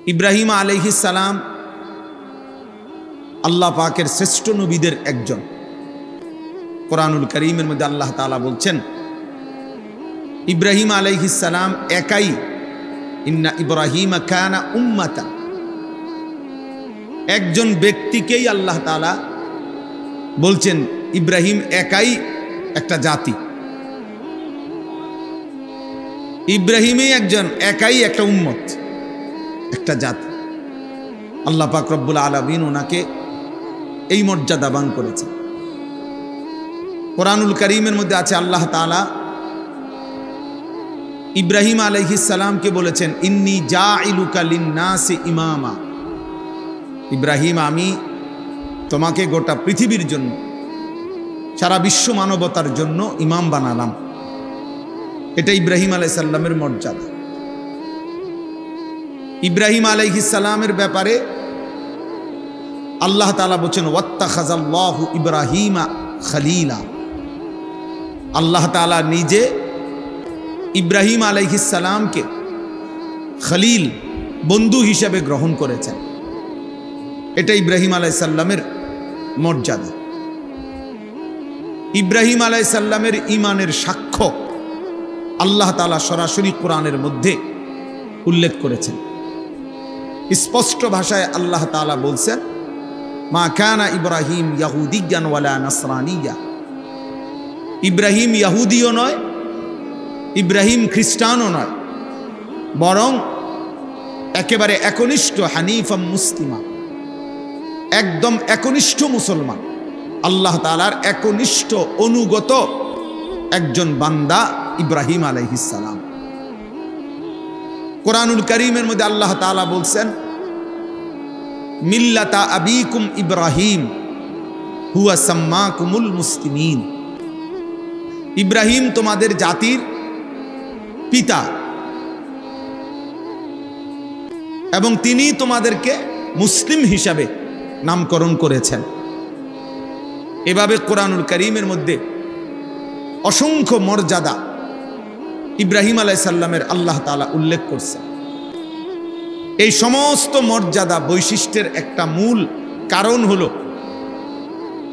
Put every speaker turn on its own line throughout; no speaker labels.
ইব্রাহিম আলাইহিস সালাম আল্লাহ পাকের শ্রেষ্ঠ নবীদের একজন। কোরআনুল কারীমের মধ্যে আল্লাহ তাআলা বলছেন ইব্রাহিম আলাইহিস সালাম একাই, ইন্না ইব্রাহিমা কানা উম্মাতান, একজন ব্যক্তিকেই আল্লাহ তাআলা বলছেন ইব্রাহিম একাই একটা জাতি, ইব্রাহিমই একজন একাই একটা উম্মত, একটা জাতি। আল্লাহ পাক রব্বুল আলামিন ওনাকে এই মর্যাদা দান করেছেন। কোরআনুল কারীমের মধ্যে আছে আল্লাহ তাআলা ইব্রাহিম আলাইহিস সালামকে বলেছেন ইন্নী জাইলুকা লিন্নাসি ইমামা, ইব্রাহিম আমি তোমাকে গোটা পৃথিবীর জন্য, সারা বিশ্ব মানবতার জন্য ইমাম বানালাম। এটা ইব্রাহিম আলাইহিস সালামের মর্যাদা। ইব্রাহিম আলাইহিস সালামের ব্যাপারে আল্লাহ তাআলা বলেন ওয়াত্তাখাযাল্লাহু ইব্রাহিমা খলিলা, আল্লাহ তাআলা নিজে ইব্রাহিম আলাইহিস সালামকে খলিল, বন্ধু হিসেবে গ্রহণ করেছেন। এটা ইব্রাহিম আলাইহিস সালামের মর্যাদা। ইব্রাহিম আলাইহিস সালামের ঈমানের সাক্ষ্য আল্লাহ তাআলা সরাসরি কোরআনের মধ্যে উল্লেখ করেছেন। স্পষ্ট ভাষায় আল্লাহ তাআলা বলছেন মা কানা ইব্রাহিম ইয়াহুদিয়ান ওয়ালা নাসরানিয়া, ইব্রাহিম ইহুদিও নয়, ইব্রাহিম খ্রিস্টানও নয়, বরং একেবারে একনিষ্ঠ হানিফাম মুসলিমা, একদম একনিষ্ঠ মুসলমান, আল্লাহ তাআলার একনিষ্ঠ অনুগত একজন বান্দা ইব্রাহিম আলাইহিস সালাম। কোরআনুল কারীমের মধ্যে আল্লাহ তাআলা বলছেন মিল্লাতা আবিকুম ইব্রাহিম হুয়া সাম্মাকুমুল মুসলিমিন, ইব্রাহিম তোমাদের জাতির পিতা এবং তিনি তোমাদেরকে মুসলিম হিসাবে নামকরণ করেছেন। এভাবে কোরআনুল কারীমের মধ্যে অসংখ্য মর্যাদা ইব্রাহিম আলাইহিস সালামের আল্লাহ তাআলা উল্লেখ করছেন। এই সমস্ত মর্যাদা বৈশিষ্ট্যের একটা মূল কারণ হলো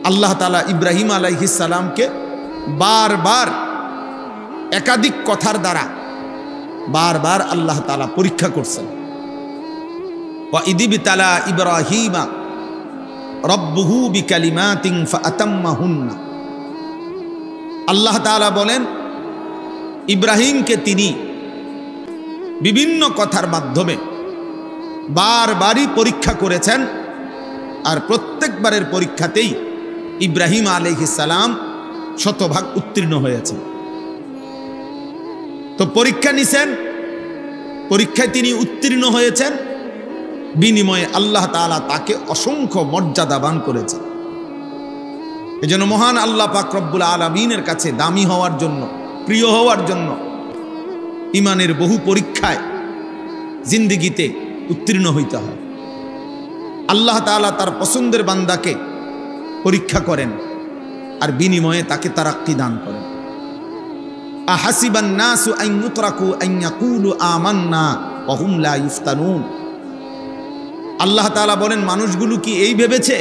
আল্লাহ তাআলা ইব্রাহিম আলাইহিস সালামকে বারবার একাধিক কথার দ্বারা বারবার আল্লাহ তাআলা পরীক্ষা করছেন। ওয়া ইযিবতালা ইব্রাহিমা রাব্বুহু বিকালিমাতিন ফাআতাম্মাহুন্না, আল্লাহ তাআলা বলেন ইব্রাহিমকে তিনি বিভিন্ন কথার মাধ্যমে বারবারই পরীক্ষা করেছেন, আর প্রত্যেকবারের পরীক্ষাতেই ইব্রাহিম আলাইহিস সালাম শতভাগ উত্তীর্ণ হয়েছেন। তো পরীক্ষা নিছেন, পরীক্ষায় তিনি উত্তীর্ণ হয়েছেন, বিনিময়ে আল্লাহ তাআলা তাকে অসংখ্য মর্যাদাবান করেছেন। এজন্য মহান আল্লাহ পাক রব্বুল আলামিনের কাছে দামি হওয়ার জন্য, প্রিয় হওয়ার জন্য ঈমানের বহু পরীক্ষায় জিন্দেগিতে উত্তীর্ণ হইতে হয়। আল্লাহ তাআলা তার পছন্দের বান্দাকে পরীক্ষা করেন আর বিনিময়ে তাকে তারাক্কি দান করেন। আহাসিবান নাসু আন ইউতরাকু আন ইয়াকুলু আমান্না ওয়া হুম লা ইফতানুন, আল্লাহ তাআলা বলেন মানুষগুলো কি এই ভেবেছে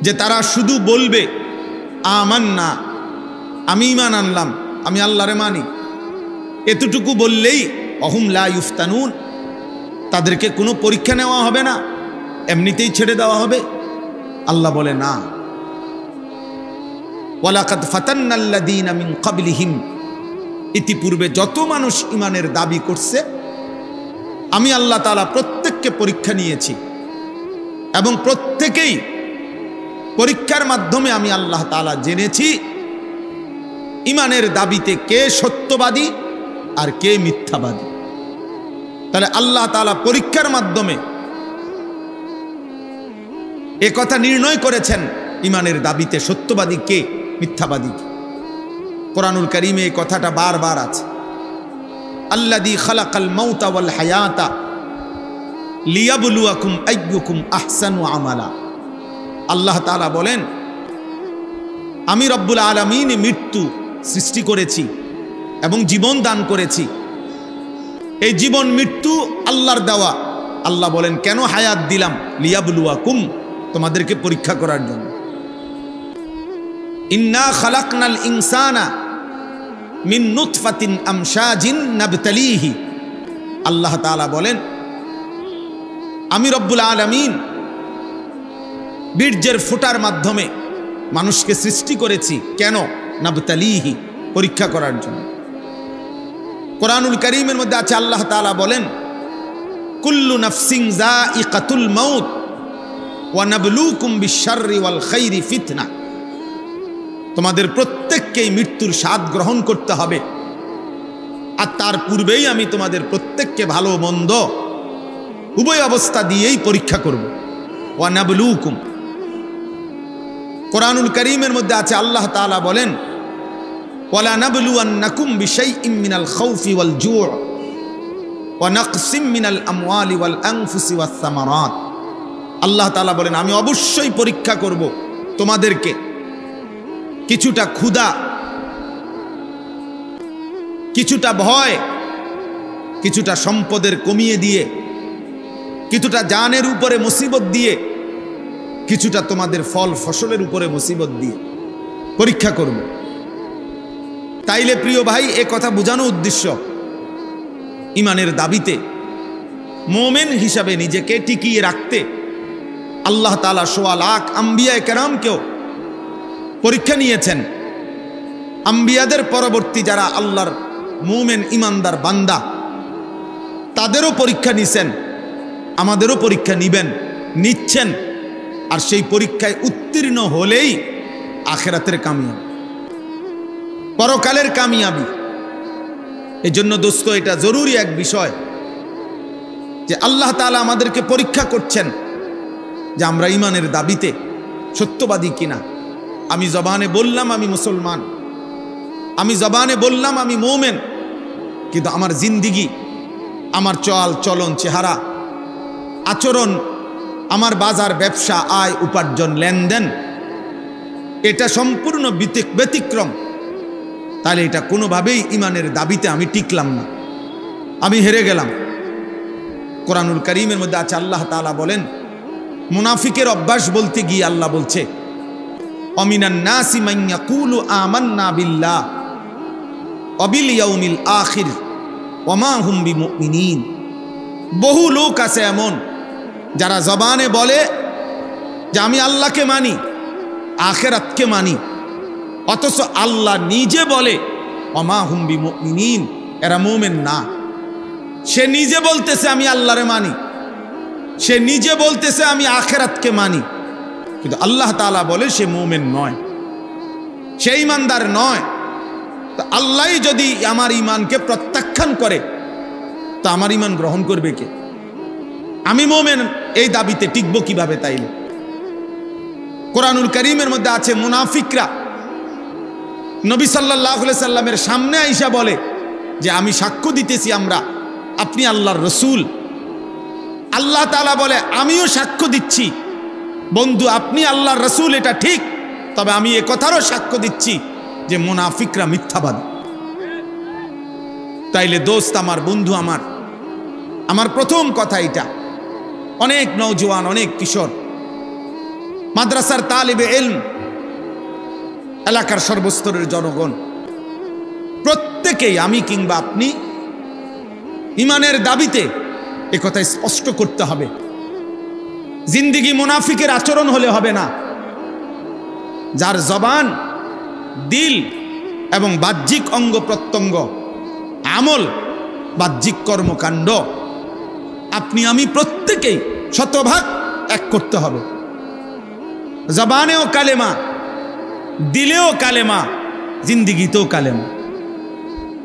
যে তারা শুধু বলবে আমান্না, আমি ঈমান আনলাম, আমি আল্লাহরে মানি, এতটুকু বললেই ওয়া হুম লা ইফতানুন, তাদেরকে কোনো পরীক্ষা নেওয়া হবে না, এমনিতেই ছেড়ে দেওয়া হবে? আল্লাহ বলে না, ওয়ালাকাদ ফাতান্নাল্লাযীনা মিন ক্বাবলিহিম, ইতিপূর্বে যত মানুষ ঈমানের দাবি করছে আমি আল্লাহ তাআলা প্রত্যেককে পরীক্ষা নিয়েছি, এবং প্রত্যেকেই পরীক্ষার মাধ্যমে আমি আল্লাহ তাআলা জেনেছি ঈমানের দাবিতে কে সত্যবাদী আর কে মিথ্যাবাদী। তাহলে আল্লাহ তাআলা পরীক্ষার মাধ্যমে এ কথা নির্ণয় করেছেন ঈমানের দাবিতে সত্যবাদী কে, মিথ্যাবাদী কে। কোরআনুল কারীমে এই কথাটা বারবার আছে, আল্লাযী খালাকাল মাউতা ওয়াল হায়াতা লিয়াবলুয়াকুম আইয়ুকুম আহসানু আমালা, আল্লাহ তাআলা বলেন আমি রব্বুল আলামিন মৃত্যু সৃষ্টি করেছি এবং জীবন দান করেছি, এই জীবন মৃত্যু আল্লাহর দেওয়া। আল্লাহ বলেন কেন হায়াত দিলাম? লিয়াবলুয়াকুম, তোমাদেরকে পরীক্ষা করার জন্য। ইন্না খালাকনাল ইনসানা মিন নুতফাতিন আমশাজিন নাবতালিহি। আল্লাহ তাআলা বলেন আমি রব্বুল আলামিন বীর্যের ফোঁটার মাধ্যমে মানুষকে সৃষ্টি করেছি। কেন? নাবতালিহি, পরীক্ষা করার জন্য। কোরআনুল কারীমের মধ্যে আছে আল্লাহ তাআলা বলেন কুল্লু নাফসিন যায়িকাতুল মাউত ওয়া নাবলুকুম বিশ-শাররি ওয়াল খাইরি ফিতনা। তোমাদের প্রত্যেককেই মৃত্যুর স্বাদ গ্রহণ করতে হবে, আর তার পূর্বেই আমি তোমাদের প্রত্যেককে ভালো মন্দ উভয় অবস্থা দিয়েই পরীক্ষা করব। ওয়া নাবলুকুম। কোরআনুল কারীমের মধ্যে আছে আল্লাহ তাআলা বলেন ওয়ালা নাবলুয়ান্নাকুম বিশাইইম মিনাল খাউফি ওয়াল জু' ওয়া নাকসিম মিনাল আমওয়ালি ওয়াল আনফুসি ওয়াস সামারাত। আল্লাহ তাআলা বলেন আমি অবশ্যই পরীক্ষা করব তোমাদেরকে কিছুটা ক্ষুধা, কিছুটা ভয়, কিছুটা সম্পদের কমিয়ে দিয়ে, কিছুটা জানের উপরে মুসিবত দিয়ে, কিছুটা তোমাদের ফল ফসলের উপরে মুসিবত দিয়ে পরীক্ষা করব। তাইলে প্রিয় ভাই, এ কথা বোঝানো উদ্দেশ্য ইমানের দাবিতে মোমেন হিসাবে নিজেকে টিকিয়ে রাখতে আল্লাহ তাআলা সোয়া লাখ আম্বিয়া কেরামকেও পরীক্ষা নিয়েছেন। আম্বিয়াদের পরবর্তী যারা আল্লাহর মোমেন ইমানদার বান্দা, তাদেরও পরীক্ষা নিছেন, আমাদেরও পরীক্ষা নিবেন, নিচ্ছেন। আর সেই পরীক্ষায় উত্তীর্ণ হলেই আখিরাতের কামিয়াবি, পরকালের কামিয়াবি। এই জন্য দোস্ত, এটা জরুরি এক বিষয় যে আল্লাহ তাআলা আমাদেরকে পরীক্ষা করছেন যে আমরা ইমানের দাবিতে সত্যবাদী কিনা। আমি জবানে বললাম আমি মুসলমান, আমি জবানে বললাম আমি মোমেন, কিন্তু আমার জিন্দিগি, আমার চল চলন, চেহারা, আচরণ, আমার বাজার, ব্যবসা, আয়, উপার্জন, লেনদেন, এটা সম্পূর্ণ ব্যতিক্রম। তাহলে এটা কোনোভাবেই ইমানের দাবিতে আমি টিকলাম না, আমি হেরে গেলাম। কোরআনুল কারীমের মধ্যে আছে আল্লাহ তাআলা বলেন মুনাফিকের অভ্যাস বলতে গিয়ে আল্লাহ বলছে অমিনান নাসি মান ইয়াকুলু আমান্না বিল্লাহ ওয়া বিল ইয়াউমিল আখির ওয়া মা হুম বিমুমিনিন। বহু লোক আছে এমন যারা জবানে বলে যে আমি আল্লাহকে মানি, আখিরাতকে মানি, অথচ আল্লাহ নিজে বলে ওয়া মা হুম বিমুমিনিন, এরা মুমিন না। সে নিজে বলতেছে আমি আল্লাহরে মানি, সে নিজে বলতেছে আমি আখিরাতকে মানি, কিন্তু আল্লাহ তাআলা বলে সে মুমিন নয়, সে ঈমানদার নয়। তো আল্লাহই যদি আমার ঈমানকে প্রত্যাখ্যান করে তো আমার ঈমান গ্রহণ করবে কে? আমি মুমিন এই দাবিতে টিকবো কিভাবে? তাইলে কোরআনুল কারীমের মধ্যে আছে মুনাফিকরা নবী সাল্লাল্লাহু আলাইহি সাল্লামের সামনে আইসা বলে যে আমি সাক্ষ্য দিতেছি আপনি আল্লাহর রসুল। আল্লাহ তাআলা বলে আমিও সাক্ষ্য দিচ্ছি বন্ধু আপনি আল্লাহর রসুল, এটা ঠিক, তবে আমি এ কথারও সাক্ষ্য দিচ্ছি যে মুনাফিকরা মিথ্যাবাদী। তাইলে দোস্ত আমার, বন্ধু আমার প্রথম কথা এটা। অনেক নওজোয়ান, অনেক কিশোর, মাদ্রাসার তালিবে ইলম, এলাকার সর্বস্তরের জনগণ, প্রত্যেকেই আমি কিংবা আপনি ইমানের দাবিতে এ কথা স্পষ্ট করতে হবে। জিন্দিগি মুনাফিকের আচরণ হলে হবে না। যার জবান, দিল এবং বাহ্যিক অঙ্গ প্রত্যঙ্গ, আমল, বাহ্যিক কর্মকাণ্ড আপনি আমি প্রত্যেকেই শতভাগ এক করতে হবে। জবানেও কালেমা, দিলেও কালেমা, জিন্দিগিতেও কালেমা।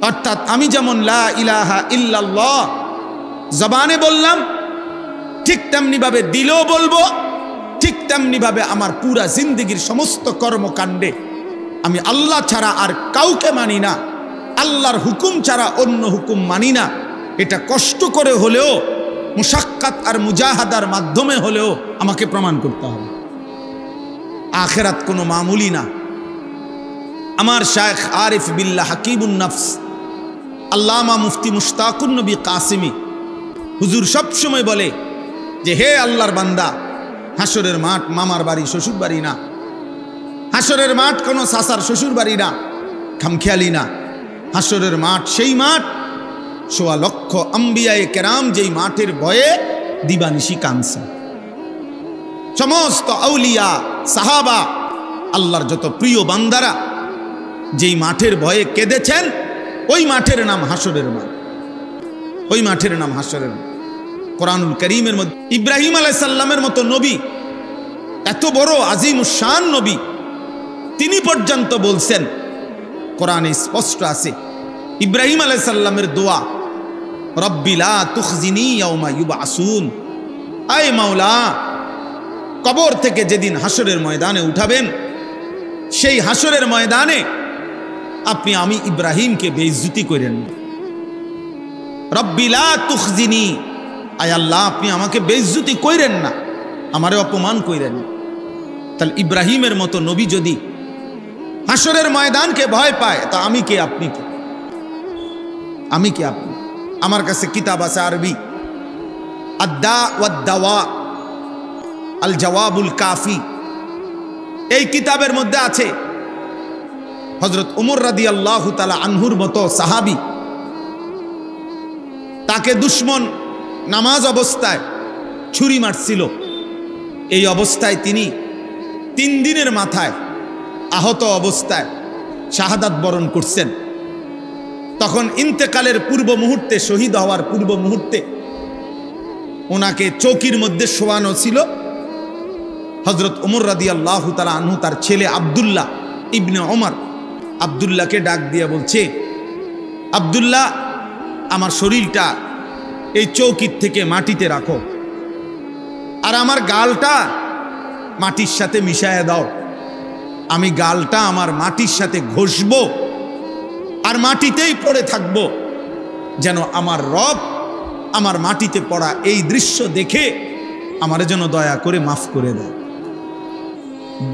অর্থাৎ আমি যেমন লা ইলাহা ইল্লাল্লাহ জবানে বললাম, ঠিক তেমনিভাবে দিলেও বলবো, ঠিক তেমনিভাবে আমার পুরা জিন্দিগির সমস্ত কর্মকাণ্ডে আমি আল্লাহ ছাড়া আর কাউকে মানি না, আল্লাহর হুকুম ছাড়া অন্য হুকুম মানি না। এটা কষ্ট করে হলেও, মুশাক্কাত আর মুজাহাদার মাধ্যমে হলেও আমাকে প্রমাণ করতে হবে। আখিরাত কোনো মামুলি না। আমার শায়েখ আরিফ বিল্লাহ হাকিমুন নফস আল্লামা মুফতি মুশতাকুন নবী কাসিমি হুজুর সব সময় বলে যে হে আল্লাহর বান্দা, হাসরের মাঠ মামার বাড়ি শ্বশুর বাড়ি না, হাসরের মাঠ কোনো সাসার শ্বশুর বাড়ি না, খামখেয়ালি না। হাসরের মাঠ সেই মাঠ ১৬ লক্ষ আম্বিয়ায়ে কেরাম যেই মাঠের ভয়ে দিবানিশি কাঁদছে। সমস্ত আউলিয়া সাহাবা আল্লাহর যত প্রিয় বান্দারা যেই মাঠের ভয়ে কেঁদেছেন, ওই মাঠের নাম হাসরের মাঠ, ওই মাঠের নাম হাসরের মাঠ। কোরআনুল কারীমের মধ্যে ইব্রাহিম আলাইহিস সালামের মতো নবী, এত বড় আজিমুশ শান নবী, তিনি পর্যন্ত বলছেন, কোরআনে স্পষ্ট আছে ইব্রাহিম আলাইহিস সালামের দোয়া, রব্বি লা তুখজিনি ইয়াউমা ইউবআসুন, আয় মাওলা, কবর থেকে যেদিন হাসরের ময়দানে উঠাবেন, সেই হাসরের ময়দানে আপনি আমি ইব্রাহিমকে বেইজ্জতি করেন না। রব্বি লা তুখজিনি, আয় আল্লাহ আপনি আমাকে বেইজ্জতি কইরেন না, আমারে অপমান কইরেন না। তাহলে ইব্রাহিমের মতো নবী যদি হাসরের ময়দানকে ভয় পায়, তা আমি কে আপনি কে? আমি কে আপনি? আমার কাছে কিতাব আছে আরবি, আদ্দা ওয়াদ দাওয়া, আল জওয়াবুল কাফি। এই কিতাবের মধ্যে আছে হযরত ওমর রাদিয়াল্লাহু তাআলা আনহুর মতো সাহাবী, তাকে দুশমন নামাজ অবস্থায় ছুরি মারছিল। এই অবস্থায় তিনি 3 দিনের মাথায় আহত অবস্থায় শাহাদাত বরণ করছেন। তখন ইন্তেকালের পূর্ব মুহূর্তে, শহীদ হওয়ার পূর্ব মুহূর্তে ওনাকে চৌকির মধ্যে শোয়ানো ছিল। হযরত ওমর রাদিয়াল্লাহু তাআলা আনহু তার ছেলে আব্দুল্লাহ ইবনে ওমর, আব্দুল্লাহকে ডাক দিয়ে বলছে, আব্দুল্লাহ, আমার শরীরটা এই চৌকির থেকে মাটিতে রাখো, আর আমার গালটা মাটির সাথে মিশায়া দাও। আমি গালটা আমার মাটির সাথে ঘষবো আর মাটিতেই পড়ে থাকবো, যেন আমার রব আমার মাটিতে পড়া এই দৃশ্য দেখে আমারে যেন দয়া করে মাফ করে দেয়।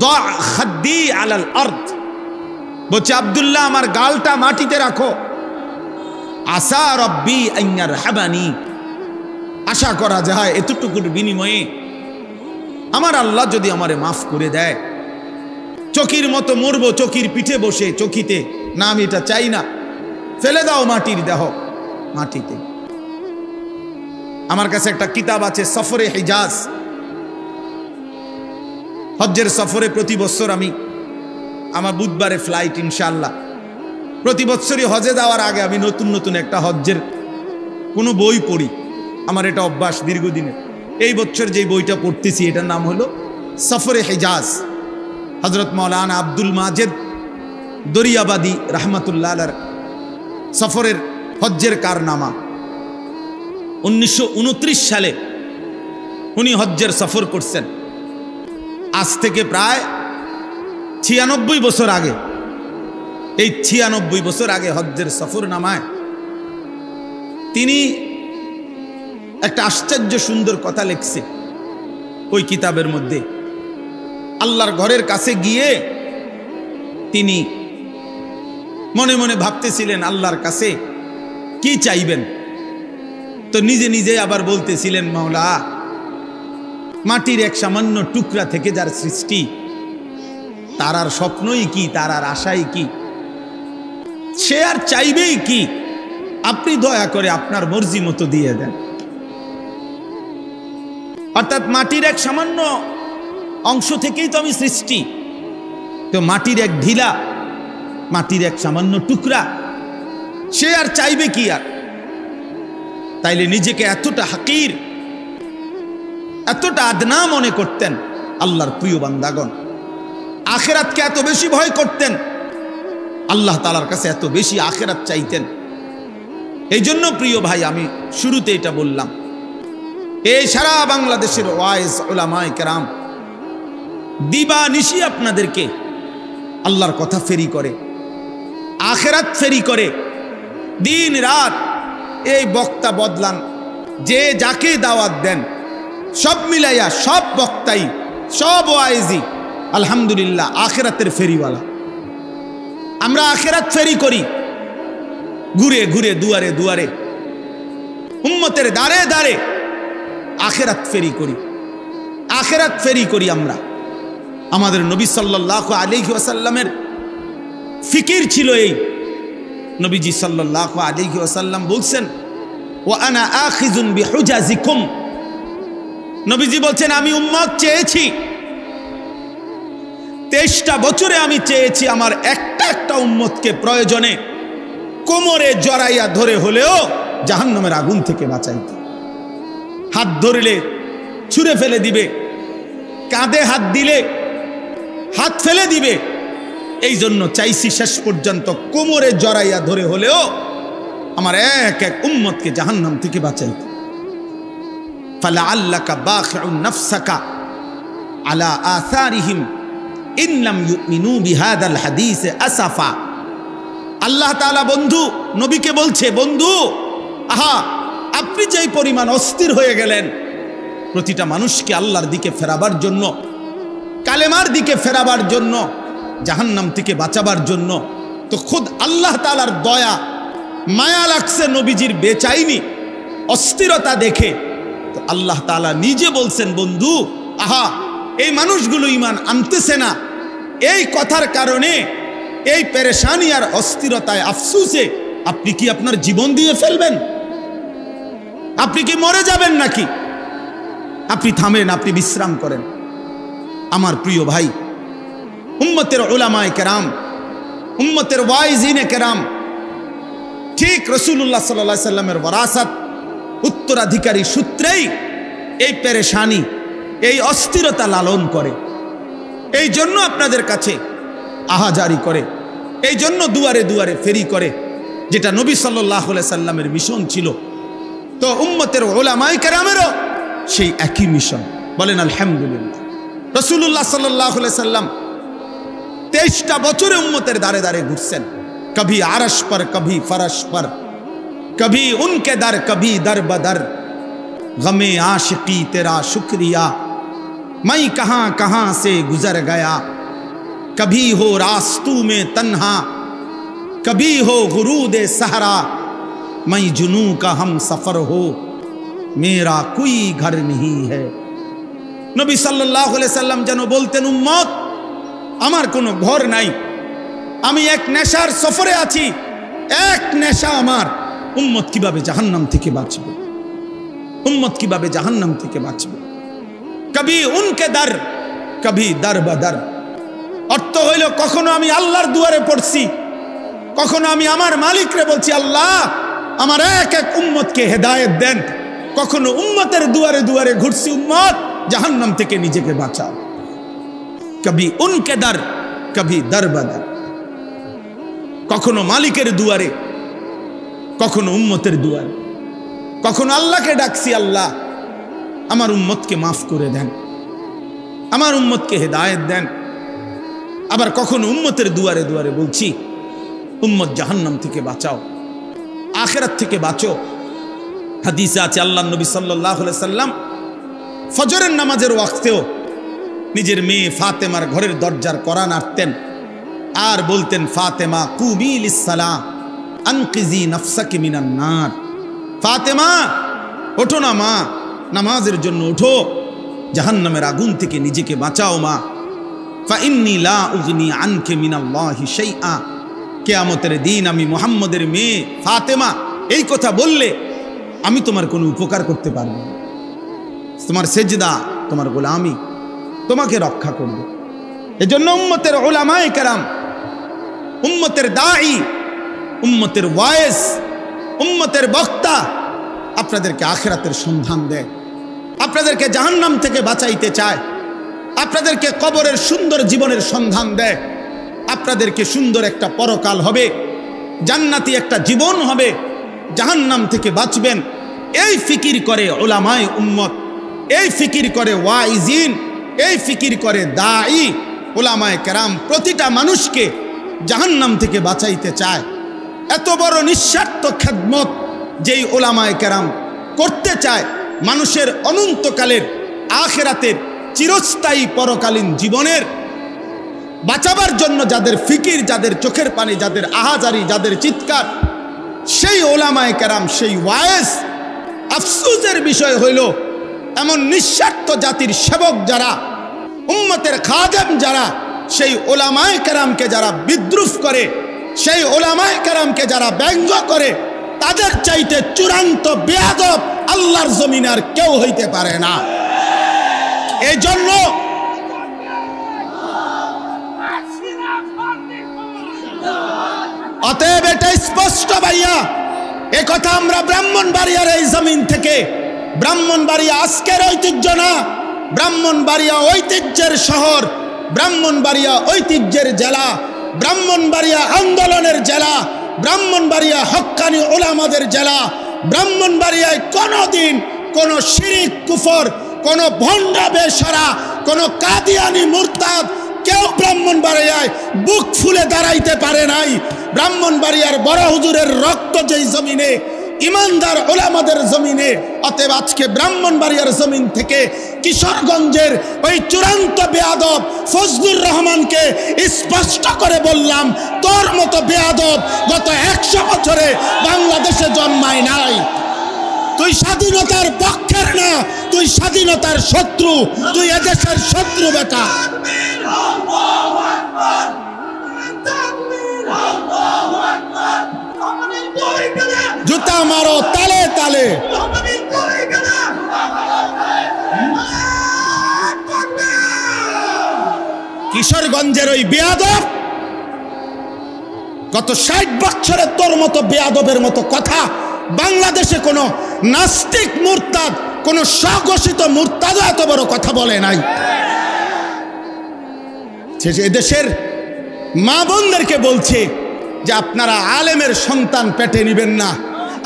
দা খাদ্দি আলাল আরদ, বলছে আব্দুল্লাহ আমার গালটা মাটিতে রাখো, আসা রব্বি আন ইয়ারহামানি, আশা করা যায় এতটুকুর বিনিময়ে আমার আল্লাহ যদি আমারে মাফ করে দেয়। চকির মতো মরবো চকির পিঠে বসে, চকিতে না, আমি এটা চাই না, ফেলে দাও মাটির দেহ মাটিতে। আমার কাছে একটা কিতাব আছে সফরে হিজাজ, হজ্জের সফরে প্রতি বছর আমি, আমার বুধবারে ফ্লাইট ইনশাআল্লাহ, প্রতি বছরই হজে যাওয়ার আগে আমি নতুন নতুন একটা হজ্জের কোনো বই পড়ি, আমার এটা অভ্যাস দীর্ঘদিনের। এই বছর যে বইটা পড়তেছি এটার নাম হলো সফরে হিজাজ, হযরত মাওলানা আব্দুল মাজেদ দরিয়াবাদী রাহমাতুল্লাহ আলাইহির সফরের হজ্জের কারনামা। 1929 সালে উনি হজ্জের সফর করছেন, আজ থেকে প্রায় 96 বছর আগে। এই 96 বছর আগে হজ্জের সফর নামায় তিনি একটা আশ্চর্য সুন্দর কথা লিখছে ওই কিতাবের মধ্যে। আল্লাহর ঘরের কাছে গিয়ে তিনি মনে মনে ভাবতেছিলেন আল্লাহর কাছে কি চাইবেন, তো নিজে নিজে আবার বলতেছিলেন, মাওলা, মাটির এক সামান্য টুকরা থেকে যার সৃষ্টি, তার আর স্বপ্নই কি, তার আর আশাই কি, সে আর চাইবেই কি, আপনি দয়া করে আপনার মর্জি মতো দিয়ে দেন। অর্থাৎ মাটির এক সামান্য অংশ থেকেই তো আমি সৃষ্টি, তো মাটির এক ঢিলা, মাটির এক সামান্য টুকরা, সে আর চাইবে কি আর? তাইলে নিজেকে এতটা হাকির, এতটা আদনা মনে করতেন আল্লাহর প্রিয় বান্দাগণ, আখিরাতকে এত বেশি ভয় করতেন, আল্লাহ তাআলার কাছে এত বেশি আখিরাত চাইতেন। এই জন্য প্রিয় ভাই, আমি শুরুতে এটা বললাম, এই সারা বাংলাদেশের ওয়াইজ উলামায়ে কেরাম দিবা নিশি আপনাদেরকে আল্লাহর কথা ফেরি করে, আখিরাত ফেরি করে, দিন রাত এই বক্তা বদলান, যে যাকে দাওয়াত দেন, সব মিলাইয়া সব বক্তাই, সব ওয়াইজি আলহামদুলিল্লাহ আখিরাতের ফেরিওয়ালা। আমরা আখিরাত ফেরি করি, ঘুরে ঘুরে দুয়ারে দুয়ারে, উম্মতের দাঁড়ে দাঁড়ে আখিরাত ফেরি করি, আখিরাত ফেরি করি আমরা। আমাদের নবী সাল্লাল্লাহু আলাইহি ওয়াসাল্লামের ফিকির ছিল এই। নবীজি সাল্লাল্লাহু আলাইহি ওয়াসাল্লাম বলছেন, ওয়া আনা আখিযুন বিহুজাজিকুম। নবীজি বলছেন, আমি উম্মত চেয়েছি 23টা বছরে আমি চেয়েছি আমার একটা একটা উম্মতকে প্রয়োজনে কোমরে জড়াইয়া ধরে হলেও জাহান্নামের আগুন থেকে বাঁচাইতে। হাত ধরলে ছুঁড়ে ফেলে দিবে, কাঁধে হাত দিলে হাত ফেলে দিবে। এই জন্য চাইছি শেষ পর্যন্ত কোমরে জড়াইয়া ধরে হলেও আমার এক এক উম্মতকে জাহান্নাম থেকে বাঁচাইতে। ফালাআল্লাকা বাখিউন নাফসাকা আলা আসারিহিম ইন লাম ইউমিনু বিহাদাল হাদিস আসাফা। আল্লাহ তাআলা বন্ধু নবীকে বলছে, বন্ধু আহা, আপনি যেই পরিমাণ অস্থির হয়ে গেলেন প্রতিটা মানুষকে আল্লাহর দিকে ফেরাবার জন্য, কালেমার দিকে ফেরাবার জন্য, জাহান্নাম থেকে বাঁচাবার জন্য, তো খুদ আল্লাহ তাআলার দয়া মায়া লাগছে নবীজির বেচাইনি অস্থিরতা দেখে। তো আল্লাহ তাআলা নিজে বলছেন, বন্ধু আহা, এই মানুষগুলো ঈমান আনতেছে না, এই কথার কারণে এই পেরেশানি আর অস্থিরতায় আফসোসে আপনি কি আপনার জীবন দিয়ে ফেলবেন? আপনি কি মরে যাবেন নাকি? আপনি থামেন, আপনি বিশ্রাম করেন। আমার প্রিয় ভাই, উম্মতের উলামায়ে কেরাম, উম্মতের ওয়াইজিনে কেরাম ঠিক রাসূলুল্লাহ সাল্লাল্লাহু আলাইহি সাল্লামের ওয়ারাসাত উত্তরাধিকারী সূত্রেই এই পেরেশানি, এই অস্থিরতা লালন করে। এই জন্য আপনাদের কাছে আহাজারি করে, এই জন্য দুয়ারে দুয়ারে ফেরি করে, যেটা নবী সাল্লাল্লাহু আলাইহি সাল্লামের মিশন ছিল। তো উম্মতের উলামায়ে কেরামেরও সেই একই মিশন। বলেন আলহামদুলিল্লাহ। রাসূলুল্লাহ সাল্লাল্লাহু আলাইহি সাল্লাম 23টা বছরে উম্মতের দাঁড়ে দাঁড়ে ঘুরছেন। কभी আরশ पर कभी फरश पर, कभी उनके दर कभी दर बदर, गमे आशिकी तेरा शुक्रिया मैं कहां कहां से गुजर गया, कभी हो रास्तों में तन्हा कभी हो गुरूद सहरा, मैं जुनू का हम सफर हो मेरा कोई घर नहीं है। नबी सल्लल्लाहु अलैहि वसल्लम যেন বলতেন, উম্মত আমার কোনো ঘর নাই, আমি এক নেশার সফরে আছি, এক নেশা আমার। উম্মত কিভাবে জাহান্নাম থেকে বাঁচবে? উম্মত কিভাবে জাহান্নাম থেকে বাঁচবে? কবি উনকে দর কবি দর বদর। অর্থ হইল, কখনো আমি আল্লাহর দুয়ারে পড়ছি, কখনো আমি আমার মালিকরে বলছি, আল্লাহ আমার এক এক উম্মতকে হেদায়েত দেন। কখনো উম্মতের দুয়ারে দুয়ারে ঘুরছি, উম্মত জাহান্নাম থেকে নিজেকে বাঁচাও। কবি উনকে দর কবি দর বদর। কখনো মালিকের দুয়ারে, কখনো উম্মতের দুয়ারে, কখনো আল্লাহকে ডাকছি, আল্লাহ আমার উম্মতকে মাফ করে দেন, আমার উম্মতকে হেদায়েত দেন। আবার কখনো উম্মতের দুয়ারে দুয়ারে বলছি, উম্মত জাহান্নাম থেকে বাঁচাও, আখিরাত থেকে বাঁচো। হাদিসে আছে আল্লাহর নবী সাল্লাল্লাহু আলাইহি সাল্লাম ফজরের নামাজের ওয়াক্তেও নিজের মেয়ে ফাতেমার ঘরের দরজার কড়া নাড়তেন আর বলতেন, ফাতেমা কুমি লিসসালাহ আনকিজি নাফসাকি মিনান নার। ফাতেমা ওঠো না মা, নামাজের জন্য ওঠো, জাহান্নামের আগুন থেকে নিজেকে বাঁচাও মা। ফা ইন্নী লা উগনি আনকে মিনাল্লাহি শাইআ। কিয়ামতের দিন আমি মুহাম্মদের মেয়ে ফাতেমা এই কথা বললে আমি তোমার কোনো উপকার করতে পারবো না। তোমার সেজদা, তোমার গোলামি তোমাকে রক্ষা করবে। এজন্য উম্মতের উলামায়ে কেরাম, উম্মতের দাঈ, উম্মতের ওয়াইজ, উম্মতের বক্তা আপনাদেরকে আখিরাতের সন্ধান দেয়, আপনাদেরকে জাহান্নাম থেকে বাঁচাইতে চায়, আপনাদেরকে কবরের সুন্দর জীবনের সন্ধান দেয়, আপনাদেরকে সুন্দর একটা পরকাল হবে, জান্নাতি একটা জীবন হবে, জাহান্নাম থেকে বাঁচবেন। এই ফিকির করে উলামায়ে উম্মত, এই ফিকির করে ওয়াইজিন, এই ফিকির করে দাঈ উলামায়ে কেরাম প্রতিটা মানুষকে জাহান্নাম থেকে বাঁচাইতে চায়। এত বড় নিঃস্বার্থ খেদমত যেই উলামায়ে কেরাম করতে চায়, মানুষের অনন্তকালের আখিরাতের চিরস্থায়ী পরকালীন জীবনের বাঁচাবার জন্য যাদের ফিকির, যাদের চোখের পানি, যাদের আহাজারি, যাদের চিৎকার, সেই উলামায়ে কেরাম, সেই ওয়াইজ আফসোসের বিষয় হইল এমন নিঃস্বার্থ জাতির সেবক যারা, উম্মতের খাদেম যারা, সেই ওলামায়ে কেরামকে যারা বিদ্রুপ করে, সেই ওলামায়ে কেরামকে যারা ব্যঙ্গ করে, তাদের চাইতে চূড়ান্ত বেয়াদব আল্লাহর জমিনে আর কেউ হইতে পারে না। এই জন্য অতএব এটা স্পষ্ট ভাইয়া, এ কথা আমরা ব্রাহ্মণবাড়িয়ার এই জমিন থেকে, ব্রাহ্মণবাড়িয়া আজকের ঐতিহ্য না, ব্রাহ্মণবাড়িয়া ঐতিহ্যের শহর, ব্রাহ্মণবাড়িয়া ঐতিহ্যের জেলা, ব্রাহ্মণবাড়িয়া আন্দোলনের জেলা, ব্রাহ্মণবাড়িয়া হক্কানি ওলামাদের জেলা। ব্রাহ্মণবাড়িয়ায় কোনোদিন কোনো শিরিক কুফর, কোনো ভণ্ড বেশরা, কোনো কাদিয়ানি মুরতাদ কেউ ব্রাহ্মণবাড়িয়ায় বুক ফুলে দাঁড়াইতে পারে নাই। ব্রাহ্মণবাড়িয়ার বড় হুজুরের রক্ত যেই জমিনে, ইমানদার ওলামাদের জমিনে, অতএব আজকে ব্রাহ্মণবাড়িয়ার জমিন থেকে কিশোরগঞ্জের ওই চূড়ান্ত বেয়াদব ফজলুর রহমানকে স্পষ্ট করে বললাম, তোর মতো বেয়াদব গত 100 বছরে বাংলাদেশে জন্মায় নাই। তুই স্বাধীনতার পক্ষের না, তুই স্বাধীনতার শত্রু, তুই এদেশের শত্রু বেটা। জুতা মারো তালে তালে। কিশোরগঞ্জের ওই বেয়াদব গত 60 বছরে তোর মতো বেয়াদবের মতো কথা বাংলাদেশে কোনো নাস্তিক মুরতাদ, কোনো স্বঘোষিত মুরতাদ এত বড় কথা বলে নাই। এদেশের মা বোনদেরকে বলছে যে আপনারা আলেমের সন্তান পেটে নিবেন না।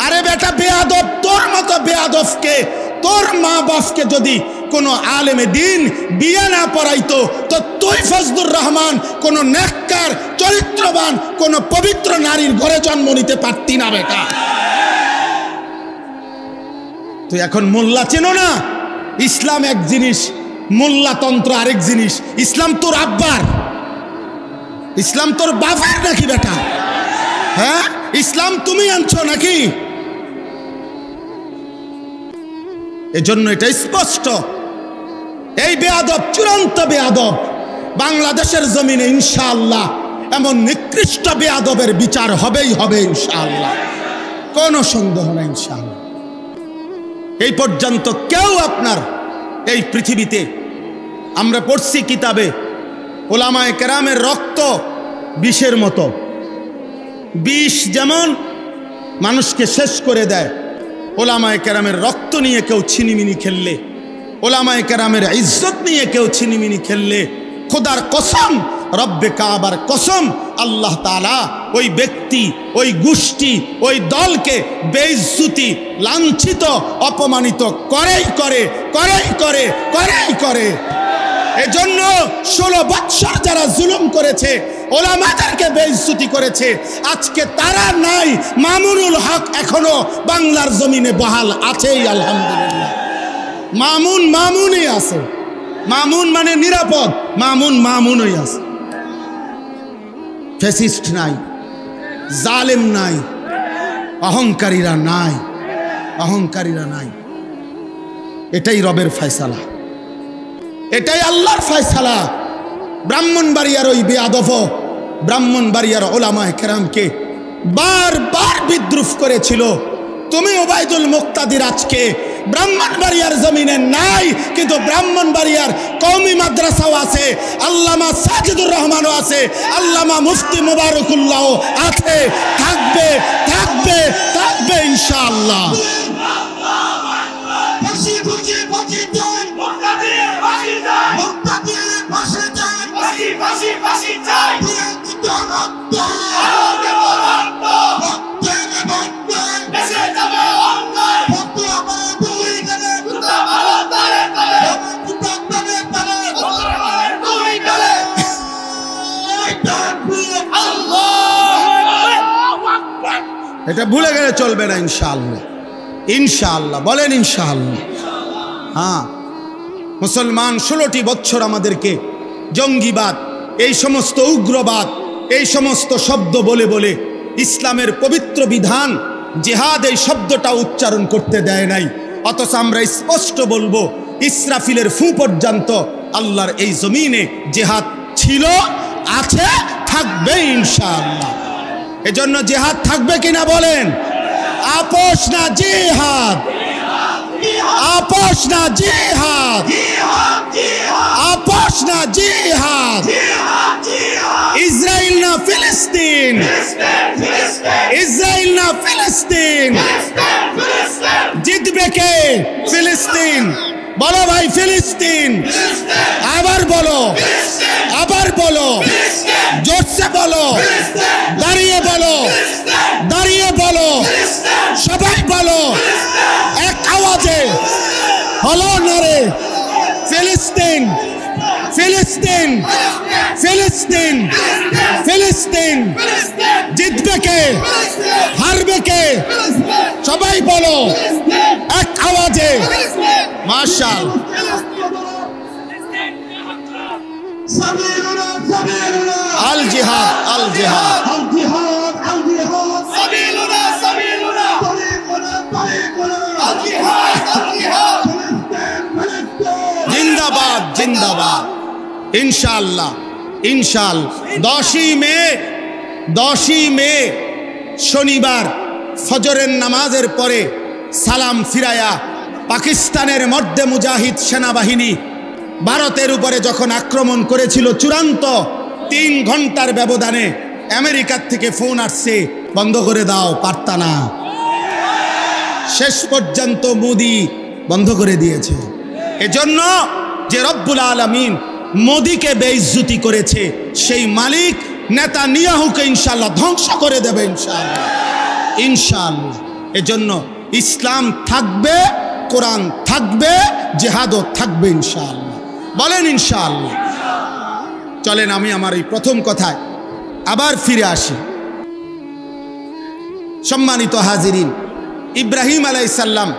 আরে বেটা বেয়াদব, তোর মতো বেয়াদবকে, তোর মা বাপকে যদি কোনো আলেমে দিন বিয়ে না পড়াইতো, তো তুই ফজলুর রহমান কোনো নেককার চরিত্রবান কোনো পবিত্র নারীর ঘরে জন্ম নিতে পারতি না বেটা। তুই এখন মোল্লা চেনো না? ইসলাম এক জিনিস, মোল্লাতন্ত্র আরেক জিনিস। ইসলাম তোর আব্বার, ইসলাম তোর বাবার নাকি বেটা? হ্যাঁ, ইসলাম তুমি আনছো নাকি? এজন্য এটা স্পষ্ট, এই বেয়াদব চূড়ান্ত বেয়াদব বাংলাদেশের জমিনে ইনশাআল্লাহ এমন নিকৃষ্ট বেয়াদবের বিচার হবেই হবে ইনশাআল্লাহ, কোনো সন্দেহ নেই ইনশাআল্লাহ। এই পর্যন্ত কেউ আপনার এই পৃথিবীতে, আমরা পড়ছি কিতাবে, ওলামায়ে কেরামের রক্ত বিষের মতো, বিষ যেমন মানুষকে শেষ করে দেয়, ওলামায়ে কেরামের রক্ত নিয়ে কেউ ছিনিমিনি খেললে, ওলামায়ে কেরামের ইজ্জত নিয়ে কেউ ছিনিমিনি খেললে, খোদার কসম, রব্বে কাবার কসম, আল্লাহ তাআলা ওই ব্যক্তি, ওই গোষ্ঠী, ওই দলকে বেইজ্জতি, লাঞ্ছিত, অপমানিত করেই করে, করেই করে, করেই করে। এজন্য 16 বৎসর যারা জুলুম করেছে, ওলামাদেরকে বেইজ্জতি করেছে, আজকে তারা নাই। মামুনুল হক এখনো বাংলার জমিনে বহাল আছেই আলহামদুলিল্লাহ। মামুন মামুনই আছে, মামুন মানে নিরাপদ, মামুন মামুনই আছে। ফ্যাসিস্ট নাই, জালেম নাই, অহংকারীরা নাই, অহংকারীরা নাই। এটাই রবের ফয়সালা, এটাই আল্লাহর ফয়সালা। ব্রাহ্মণবাড়িয়ার ওই বেয়াদব, ব্রাহ্মণবাড়িয়ার ওলামায়ে কেরামকে বারবার বিদ্রুপ করেছিল। তুমি ওবায়দুল মুক্তাদির আজকে ব্রাহ্মণবাড়িয়ার জমিনে নাই, কিন্তু ব্রাহ্মণবাড়িয়ার কওমি মাদ্রাসাও আছে, আল্লামা সাজিদুর রহমানও আছে, আল্লামা মুফতি মুবারকুল্লাহ আছে, থাকবে থাকবে থাকবে ইনশাআল্লাহ। এটা ভুলে গেলে চলবে না ইনশাআল্লাহ, ইনশাআল্লাহ বলেন ইনশাআল্লাহ। হ্যাঁ, মুসলমান 16টি বছর আমাদেরকে জঙ্গিবাদ, এই সমস্ত উগ্রবাদ, এই সমস্ত শব্দ বলে বলে ইসলামের পবিত্র বিধান জিহাদ এই শব্দটা উচ্চারণ করতে দেয় নাই, অথচ আমরা স্পষ্ট বলবো ইসরাফিলের ফু পর্যন্ত আল্লাহর এই জমিনে জিহাদ ছিল, আছে, থাকবে ইনশাআল্লাহ। এজন্য জিহাদ থাকবে কিনা বলেন? আপোষ না জিহাদ, আপোষ না জিহাদ, আপোষ না জিহাদ। ইসরায়েল না ফিলিস্তিন, ইসরায়েল না ফিলিস্তিন, জিতবে কে? ফিলিস্তিন। বলো ভাই ফিলিস্তিন। আবার বলো, আবার বলো, জোরসে বলো, দাঁড়িয়ে বলো, দাঁড়িয়ে বলো, সবাই বলো এক আওয়াজে, হলো নারে ফিলিস্তিন, ফিলিস্তিন, ফিলিস্তিন, ফিলিস্তিন। জিতবে কে? হারবে কে? সবাই বলো এক আওয়াজে। মাশাআল্লাহ। আল জিহাদ, আল জিহাদ, জিন্দাবাদ, জিন্দাবাদ। ইনশাআল্লাহ, ইনশাআল্লাহ 10ই মে শনিবার ফজরের নামাজের পরে সালাম ফিরায়া পাকিস্তানের মধ্যে মুজাহিদ সেনাবাহিনী ভারতের উপরে যখন আক্রমণ করেছিল, চূড়ান্ত 3 ঘন্টার ব্যবধানে আমেরিকার থেকে ফোন আসছে, বন্ধ করে দাও, পারতা না। শেষ পর্যন্ত মোদি বন্ধ করে দিয়েছে। এজন্য যে রব্বুল আলামিন মোদিকে বেইজ্জতি করেছে, সেই মালিক নেতানিয়াহুকে ইনশাআল্লাহ ধ্বংস করে দেবে ইনশাআল্লাহ, ইনশাআল্লাহ। এজন্য ইসলাম থাকবে, কোরআন থাকবে, জিহাদও থাকবে ইনশাআল্লাহ। বলেন ইনশাআল্লাহ। চলেন আমি আমার এই প্রথম কথায় আবার ফিরে আসি। সম্মানিত হাজিরিন, ইব্রাহিম আলাইহিস সালাম,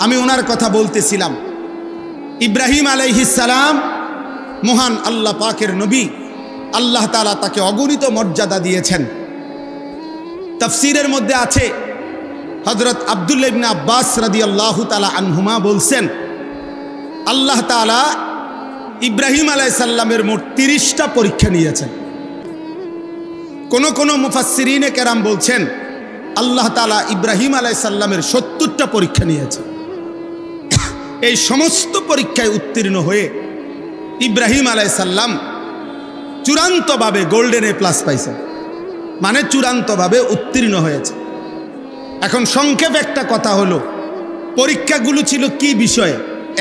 আমি ওনার কথা বলতেছিলাম। ইব্রাহিম আলাইহিস সালাম মহান আল্লাহ পাকের নবী। আল্লাহ তাআলা তাকে অগণিত মর্যাদা দিয়েছেন। তাফসীরের মধ্যে আছে, হযরত আব্দুল্লাহ ইবনে আব্বাস রাদিয়াল্লাহু তাআলা আনহুমা বলছেন, আল্লাহ তাআলা ইব্রাহিম আলাইহিস সালামের মোট 30টা পরীক্ষা নিয়েছেন। কোন মুফাসসিরিনে কেরাম বলছেন আল্লাহ তাআলা ইব্রাহিম আলাইহিস সালামের 70টা পরীক্ষা নিয়েছেন। এই সমস্ত পরীক্ষায় উত্তীর্ণ হয়ে ইব্রাহিম আলাইহিস সালাম চূড়ান্তভাবে গোল্ডেন এ প্লাস পাইছেন, মানে চূড়ান্তভাবে উত্তীর্ণ হয়েছে। এখন সংক্ষেপ একটা কথা হলো, পরীক্ষাগুলো ছিল কি বিষয়ে?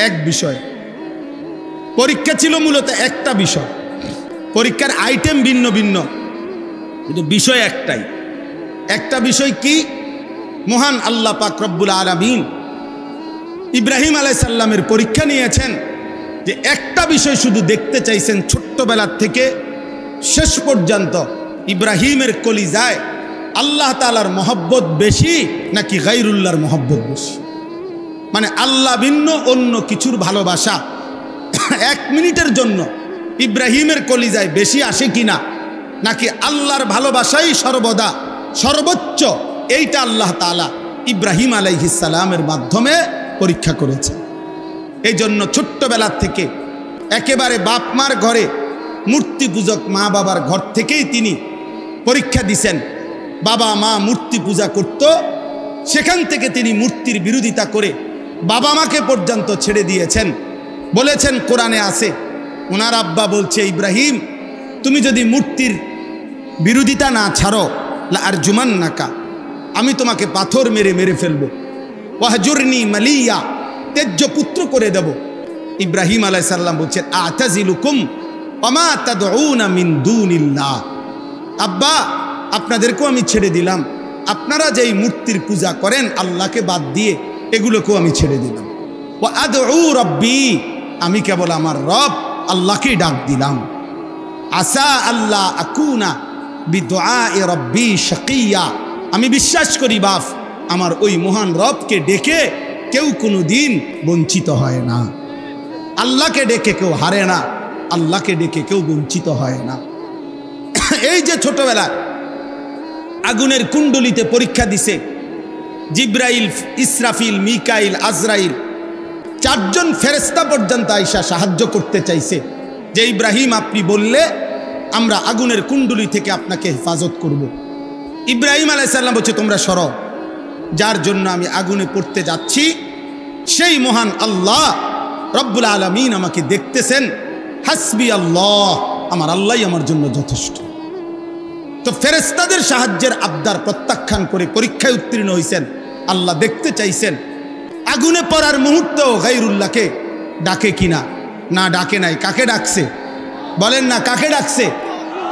এক বিষয়ে। পরীক্ষা ছিল মূলত একটা বিষয়, পরীক্ষার আইটেম ভিন্ন ভিন্ন, কিন্তু বিষয় একটাই। একটা বিষয় কি? মহান আল্লাহ পাক রব্বুল আলামিন ইব্রাহিম আলাইহিস সালামের পরীক্ষা নিয়েছেন যে একটা বিষয় শুধু দেখতে চাইছেন, ছোট্টবেলার থেকে শেষ পর্যন্ত ইব্রাহিমের কলিজায় আল্লাহ তাআলার মহব্বত বেশি নাকি গায়রুল্লাহর মহব্বত বেশি, মানে আল্লাহ ভিন্ন অন্য কিছুর ভালোবাসা 1 মিনিটের জন্য ইব্রাহিমের কলিজায় বেশি আসে কিনা, নাকি আল্লাহর ভালোবাসাই সর্বদা সর্বোচ্চ, এইটা আল্লাহ তাআলা ইব্রাহিম আলাইহিস সালামের মাধ্যমে পরীক্ষা করেছে। এই জন্য ছোট্টবেলার থেকে একেবারে বাপ মার ঘরে, মূর্তি পূজক মা বাবার ঘর থেকেই তিনি পরীক্ষা দিছেন। বাবা মা মূর্তি পূজা করত, সেখান থেকে তিনি মূর্তির বিরোধিতা করে বাবা মাকে পর্যন্ত ছেড়ে দিয়েছেন। বলেছেন, কোরআনে আছে, ওনার আব্বা বলছে, ইব্রাহিম তুমি যদি মূর্তির বিরোধিতা না ছাড়ো, লা আরজুমান্নাকা, আমি তোমাকে পাথর মেরে মেরে ফেলবো, ওয়াহজুরনি মালিয়া, তেজ্য পুত্র করে দেব। ইব্রাহিম আলাইহিস সালাম বলছেন, আতাজিলুকুম ওমা তাদউনা মিন দুনিল্লাহ, আব্বা আপনাদেরকেও আমি ছেড়ে দিলাম, আপনারা যেই মূর্তির পূজা করেন আল্লাহকে বাদ দিয়ে, এগুলোকেও আমি ছেড়ে দিলাম। ওয়া আদউ রাব্বি, আমি কেবল আমার রব আল্লাহকেই ডাক দিলাম। আসা আল্লাহ আকুনা বিদুআই রাব্বি শাকিয়া, আমি বিশ্বাস করি বাপ আমার ওই মহান রবকে ডেকে কেউ কোনো দিন বঞ্চিত হয় না। আল্লাহকে ডেকে কেউ হারে না, আল্লাহকে ডেকে কেউ বঞ্চিত হয় না। এই যে ছোটবেলায় আগুনের কুণ্ডলিতে পরীক্ষা দিছে, জিব্রাইল, ইসরাফিল, মিকাইল, আজরাইল চারজন ফেরেশতা পর্যন্ত আয়েশা সাহায্য করতে চাইছে যে ইব্রাহিম আপনি বললে আমরা আগুনের কুণ্ডলী থেকে আপনাকে হেফাজত করব। ইব্রাহিম আলাইহিস সালাম বলছে তোমরা সরো, যার জন্য আমি আগুনে পড়তে যাচ্ছি সেই মহান আল্লাহ রব্বুল আলামিন আমাকে দেখতেছেন। হাসবি আল্লাহ, আমার আল্লাহই আমার জন্য যথেষ্ট। তো ফেরেশতাদের সাহায্যের আবদার প্রত্যাখ্যান করে পরীক্ষায় উত্তীর্ণ হয়েছেন। আল্লাহ দেখতে চাইছেন আগুনে পড়ার মুহূর্তেও গায়রুল্লাহকে ডাকে কিনা। না ডাকে নাই। কাকে ডাকছে বলেন না? কাকে ডাকছে?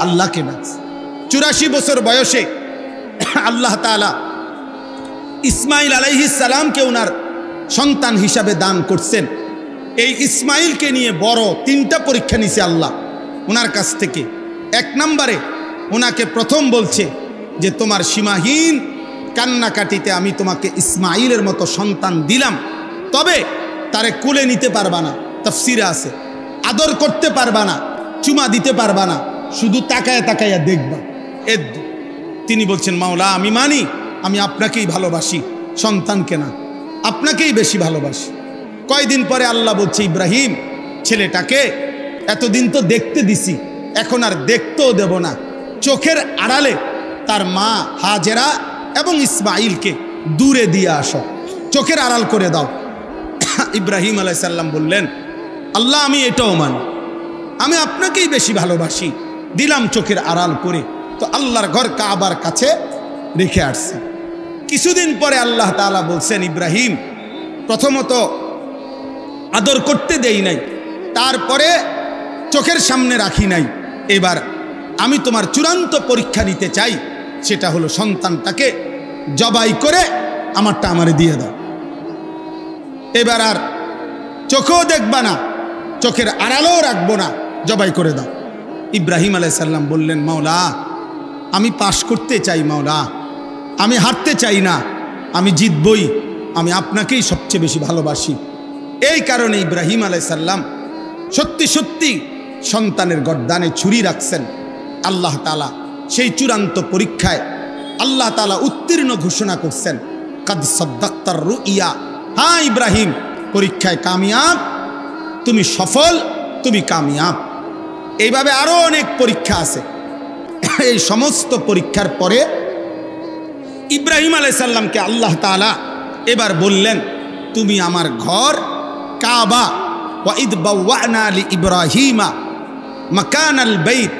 আল্লাহকে ডাকছে। 84 বছর বয়সে আল্লাহ তাআলা ইসমাইল আলাইহিস সালামকে ওনার সন্তান হিসাবে দান করছেন। এই ইসমাইলকে নিয়ে বড় 3টা পরীক্ষা নিছে আল্লাহ ওনার কাছ থেকে। 1 নম্বরে ওনাকে প্রথম বলছে যে তোমার সীমাহীন কান্নাকাটিতে আমি তোমাকে ইসমাইলের মতো সন্তান দিলাম, তবে তারে কোলে নিতে পারবা না, তাফসিরে আছে, আদর করতে পারবা না, চুমা দিতে পারবা না, শুধু তাকায়া তাকায়া দেখবা। তিনি বলছেন মাওলা আমি মানি, আমি আপনাকেই ভালোবাসি, সন্তানকে না, আপনাকেই বেশি ভালোবাসি। কয়দিন পরে আল্লাহ বলছে ইব্রাহিম ছেলেটাকে এতদিন তো দেখতে দিছি, এখন আর দেখতেও দেব না, চোখের আড়ালে তার মা হাজেরা এবং ইসমাইলকে দূরে দিয়ে আসো, চোখের আড়াল করে দাও। ইব্রাহিম আলাইহিস সালাম বললেন আল্লাহ আমি এটাও মানি, আমি আপনাকেই বেশি ভালোবাসি, দিলাম চোখের আড়াল করে। তো আল্লাহর ঘর কাবার কাছে রেখে আসছে। কিছুদিন পরে আল্লাহ তাআলা বলছেন ইব্রাহিম প্রথমত আদর করতে দেই নাই, তারপরে চোখের সামনে রাখি নাই, এবার আমি তোমার চূড়ান্ত পরীক্ষা নিতে চাই, সেটা হলো সন্তানটাকে জবাই করে আমারটা আমারে দিয়ে দাও। এবার আর চোখেও দেখবা না, চোখের আড়ালেও রাখবো না, জবাই করে দাও। ইব্রাহিম আলাইহিস সালাম বললেন মাওলা আমি পাশ করতে চাই, মাওলা আমি হারতে চাই না, আমি জিতবই, আমি আপনাকেই সবচেয়ে বেশি ভালোবাসি। এই কারণে ইব্রাহিম আলাইহিস সালাম সত্যি সত্যি সন্তানের গর্দানে ছুরি রাখছেন। আল্লাহ তাআলা সেই চূড়ান্ত পরীক্ষায় আল্লাহ তাআলা উত্তীর্ণ ঘোষণা করছেন, কাদ সাদ্দাক্তার রুইয়া, হ্যাঁ ইব্রাহিম পরীক্ষায় কামিয়াব, তুমি সফল, তুমি কামিয়াব। এইভাবে আরো অনেক পরীক্ষা আছে। এই সমস্ত পরীক্ষার পরে ইব্রাহিম আলাইহিস সালামকে আল্লাহ তাআলা এবার বললেন তুমি আমার ঘর কাবা, ওয়া ইদ বাওয়ানা লি ইব্রাহিমা মাকানাল বাইত,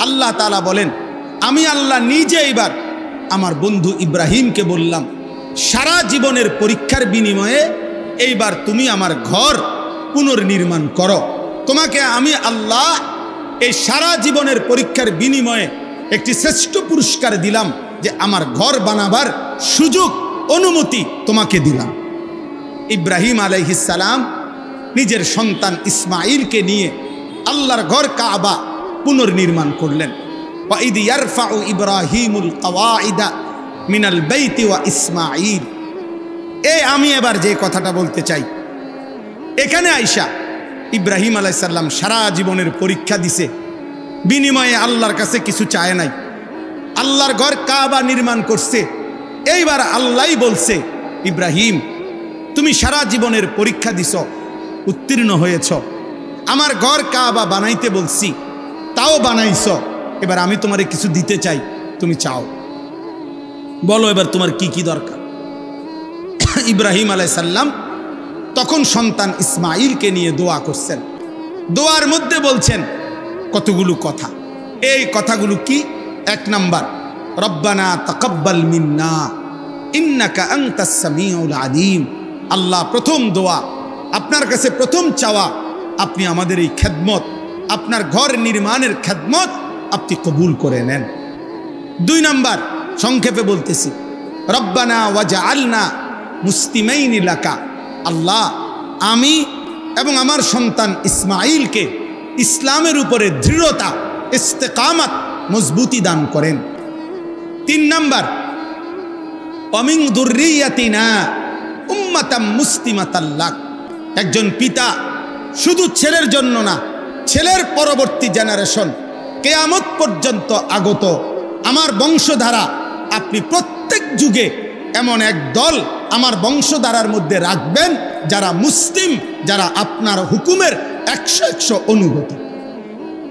আল্লাহ তাআলা বলেন আমি আল্লাহ নিজে এবার আমার বন্ধু ইব্রাহিমকে বললাম সারা জীবনের পরীক্ষার বিনিময়ে এইবার তুমি আমার ঘর পুনর্নির্মাণ করো। তোমাকে আমি আল্লাহ এই সারা জীবনের পরীক্ষার বিনিময়ে একটি শ্রেষ্ঠ পুরস্কার দিলাম, যে আমার ঘর বানাবার সুযোগ অনুমতি তোমাকে দিলাম। ইব্রাহিম আলাইহিস সালাম নিজের সন্তান ইসমাইলকে নিয়ে আল্লাহর ঘর কাবা পুনর্নির্মাণ করলেন। ওয়া ইদ ইয়ারফাউ ইব্রাহিমুল কওয়াইদা মিনাল বাইতি ওয়া ইসমাইল। আমি এবার যে কথাটা বলতে চাই, এখানে আয়েশা ইব্রাহিম আলাইহিস সালাম সারা জীবনের পরীক্ষা দিছে, বিনিময়ে আল্লাহর কাছে কিছু চায় নাই, আল্লাহর ঘর কাবা নির্মাণ করছে। এইবার আল্লাহই বলছে ইব্রাহিম তুমি সারা জীবনের পরীক্ষা দিছ, উত্তীর্ণ হয়েছ, আমার ঘর কাবা বানাইতে বলছি তাও বানাইছ, এবার আমি তোমারে কিছু দিতে চাই, তুমি চাও, বলো এবার তোমার কি কি দরকার। ইব্রাহিম আলাইহিস সালাম তখন সন্তান ইসমাইলকে নিয়ে দোয়া করছেন। দোয়ার মধ্যে বলছেন কতগুলো কথা। এই কথাগুলো কি? 1 নাম্বার রব্বানা তাকাব্বাল মিন্না ইন্নাকা আনতাস সামিউল আলিম। আল্লাহ প্রথম দোয়া, আপনার কাছে প্রথম চাওয়া, আপনি আমাদের এই খেদমত, আপনার ঘর নির্মাণের খেদমত আপনি কবুল করে নেন। 2 নাম্বার সংক্ষেপে বলতেছি, রব্বানা ওয়াজআলনা মুসলিমাইন লাকা। আল্লাহ আমি এবং আমার সন্তান ইসমাইলকে ইসলামের উপরে দৃঢ়তা, ইস্তেকামাত, মজবুতি দান করেন। 3 নাম্বার অমিন যুররিয়াতিনা উম্মাতাম মুসলিমাতাল লাক। একজন পিতা শুধু ছেলের জন্য না, ছেলের পরবর্তী জেনারেশন কিয়ামত পর্যন্ত আগত আমার বংশধারা আপনি প্রত্যেক যুগে এমন এক দল আমার বংশধারার মধ্যে রাখবেন যারা মুসলিম, যারা আপনার হুকুমের 100 অনুগত।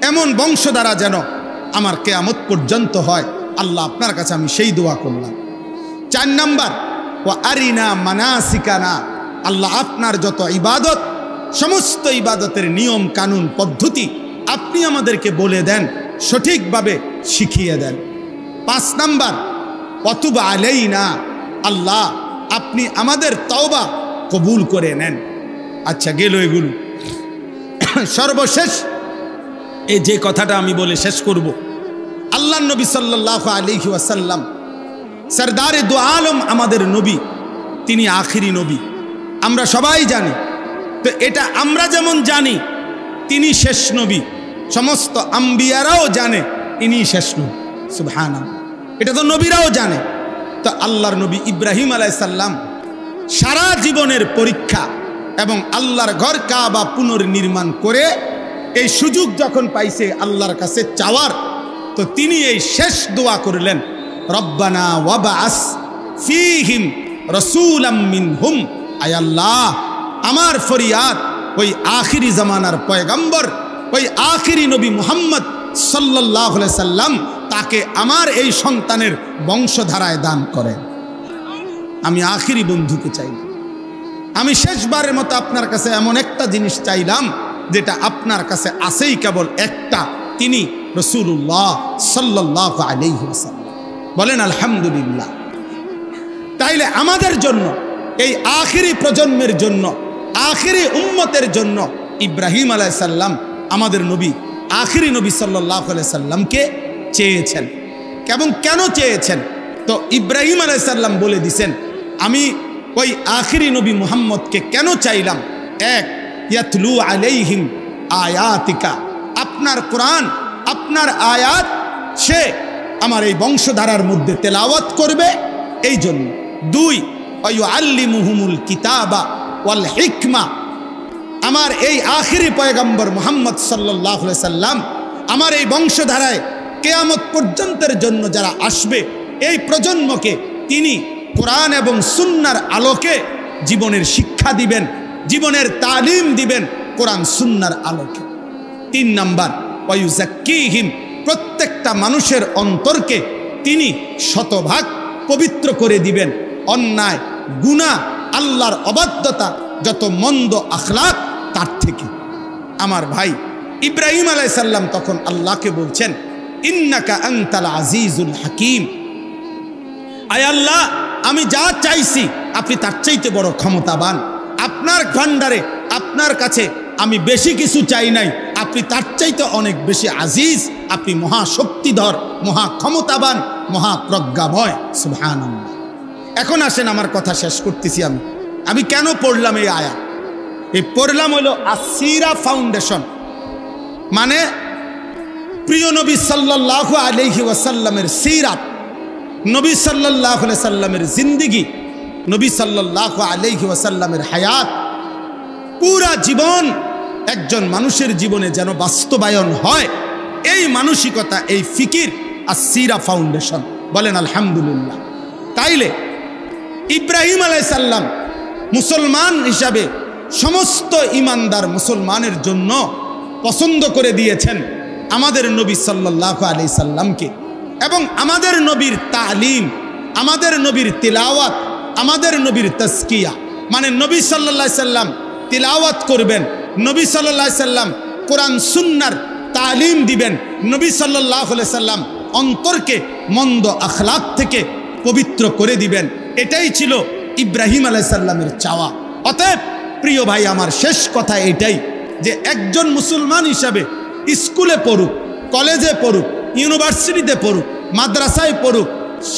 এমন বংশধারা যেন আমার কিয়ামত পর্যন্ত হয়, আল্লাহ আপনার কাছে আমি সেই দোয়া করলাম। 4 নাম্বার, ওয়া আরিনা মানাসিকানা, আল্লাহ আপনার যত ইবাদত, সমস্ত ইবাদতের নিয়ম কানুন পদ্ধতি আপনি আমাদেরকে বলে দেন, সঠিকভাবে শিখিয়ে দেন। 5 নাম্বার, ওয়াতুব আলাইনা, আল্লাহ আপনি আমাদের তওবা কবুল করে নেন। আচ্ছা, গেল এগুলো। সর্বশেষ এই যে কথাটা আমি বলে শেষ করব, আল্লাহ নবী সাল্লাল্লাহু আলাইহি ওয়াসাল্লাম সরদারে দু আলম, আমাদের নবী, তিনি আখিরি নবী, আমরা সবাই জানি। তো এটা আমরা যেমন জানি তিনি শেষ নবী, সমস্ত আম্বিয়ারাও জানে ইনি শেষ নবী। সুবহানাল্লাহ, এটা তো নবীরাও জানে। তো আল্লাহর নবী ইব্রাহিম আলাইহিস সালাম সারা জীবনের পরীক্ষা এবং আল্লাহর ঘর কাবা পুনর্নির্মাণ করে এই সুযোগ যখন পাইছে আল্লাহর কাছে চাওয়ার, তো তিনি এই শেষ দোয়া করলেন, রব্বানা ওয়াবাস ফীহিম রাসূলাম মিনহুম, আয় আল্লাহ আমার ফরিয়াদ ওই আখিরি জামানার পয়গম্বর, ওই আখিরি নবী মুহাম্মদ সাল্লাল্লাহু আলাইহি সাল্লাম, তাকে আমার এই সন্তানের বংশধারায় দান করেন। আমি আখিরি বন্ধুকে চাইলাম, আমি শেষবারের মতো আপনার কাছে এমন একটা জিনিস চাইলাম যেটা আপনার কাছে আছেই কেবল একটা, তিনি রাসূলুল্লাহ সাল্লাল্লাহু আলাইহি ওয়াসাল্লাম। বলেন আলহামদুলিল্লাহ। তাইলে আমাদের জন্য, এই আখিরি প্রজন্মের জন্য, আখিরি উম্মতের জন্য ইব্রাহিম আলাইহিস সালাম আমাদের নবী, আখিরি নবী সাল্লাল্লাহু আলাইহি সাল্লামকে চেয়েছেন। এবং কেন চেয়েছেন? তো ইব্রাহিম আলাইহিস সালাম বলে দিয়েছেন, আমি ওই আখিরি নবী মুহাম্মদকে কেন চাইলাম? এক, ইয়াতলু আলাইহিম আয়াতিকা, আপনার কোরআন, আপনার আয়াত সে আমার এই বংশধারার মধ্যে তেলাওয়াত করবে, এই জন্য। 2, ওয়ায়ুআল্লিমুহুমুল কিতাবা ওয়াল হিকমা, আমার এই আখিরি পয়গম্বর মুহাম্মদ সাল্লাল্লাহু আলাইহি সাল্লাম আমার এই বংশধারায় কিয়ামত পর্যন্তের জন্য যারা আসবে, এই প্রজন্মকে তিনি কোরআন এবং সুন্নাহর আলোকে জীবনের শিক্ষা দিবেন, জীবনের তালিম দিবেন কোরআন সুন্নাহর আলোকে। 3 নাম্বার, ওয়ায়ুযাক্কিহিম, প্রত্যেকটা মানুষের অন্তরকে তিনি শতভাগ পবিত্র করে দিবেন অন্যায়, গুনাহ, আল্লাহর অবাধ্যতা, যত মন্দ আখলাক তার থেকে। আমার ভাই ইব্রাহিম আলাইহিস সালাম তখন আল্লাহকে বলছেন, ইন্নাকা আনতাল আজিজুল হাকিম, আয় আল্লাহ আমি যা চাইছি আপনি তার চাইতে বড় ক্ষমতাবান, আপনার ভান্ডারে, আপনার কাছে আমি বেশি কিছু চাই নাই, আপনি তার চাইতে অনেক বেশি আজিজ, আপনি মহাশক্তিধর, মহা ক্ষমতাবান, মহাপ্রজ্ঞাময়। সুবহানাল্লাহ। এখন আসেন, আমার কথা শেষ করতেছি। আমি কেন পড়লাম এই আয়াত? এই পড়লাম হলো আসিরা ফাউন্ডেশন, মানে প্রিয় নবী সাল্লাল্লাহু আলাইহি ওয়াসাল্লামের সিরাত, নবী সাল্লাল্লাহু আলাইহি সাল্লামের জিন্দেগি, নবী সাল্লাল্লাহু আলাইহি ওয়াসাল্লামের হায়াত, পুরা জীবন একজন মানুষের জীবনে যেন বাস্তবায়ন হয়, এই মানসিকতা, এই ফিকির আসিরা ফাউন্ডেশন। বলেন আলহামদুলিল্লাহ। তাইলে ইব্রাহিম আলাইহিস সালাম মুসলমান হিসাবে সমস্ত ইমানদার মুসলমানের জন্য পছন্দ করে দিয়েছেন আমাদের নবী সাল্লাল্লাহু আলাইহি সাল্লামকে, এবং আমাদের নবীর তালিম, আমাদের নবীর তিলাওয়াত, আমাদের নবীর তাজকিয়া, মানে নবী সাল্লাল্লাহু আলাইহি সাল্লাম তিলাওয়াত করবেন, নবী সাল্লাল্লাহু আলাইহি সাল্লাম কোরআন সুন্নাহর তালিম দিবেন, নবী সাল্লাল্লাহু আলাইহি সাল্লাম অন্তরকে মন্দ আখলাক থেকে পবিত্র করে দিবেন। এটাই ছিল ইব্রাহিম আলাইহিস সালামের চাওয়া। অতএব প্রিয় ভাই, আমার শেষ কথা এটাই যে একজন মুসলমান হিসাবে স্কুলে পড়ুক, কলেজে পড়ুক, ইউনিভার্সিটিতে পড়ুক, মাদ্রাসায় পড়ুক,